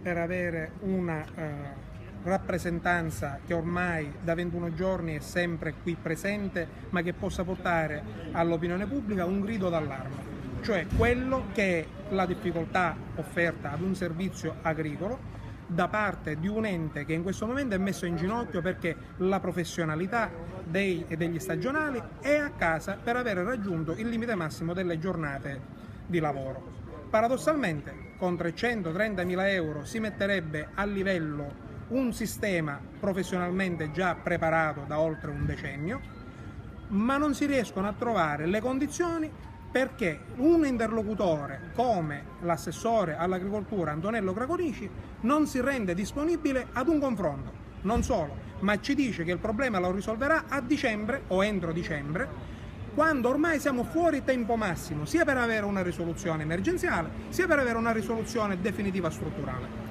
per avere una rappresentanza che ormai da 21 giorni è sempre qui presente, ma che possa portare all'opinione pubblica un grido d'allarme, cioè quello che è la difficoltà offerta ad un servizio agricolo da parte di un ente che in questo momento è messo in ginocchio perché la professionalità degli stagionali è a casa per aver raggiunto il limite massimo delle giornate di lavoro. Paradossalmente con 330.000 euro si metterebbe a livello un sistema professionalmente già preparato da oltre un decennio, ma non si riescono a trovare le condizioni perché un interlocutore come l'assessore all'agricoltura Antonello Craconici non si rende disponibile ad un confronto. Non solo, ma ci dice che il problema lo risolverà a dicembre o entro dicembre, quando ormai siamo fuori tempo massimo, sia per avere una risoluzione emergenziale, sia per avere una risoluzione definitiva strutturale.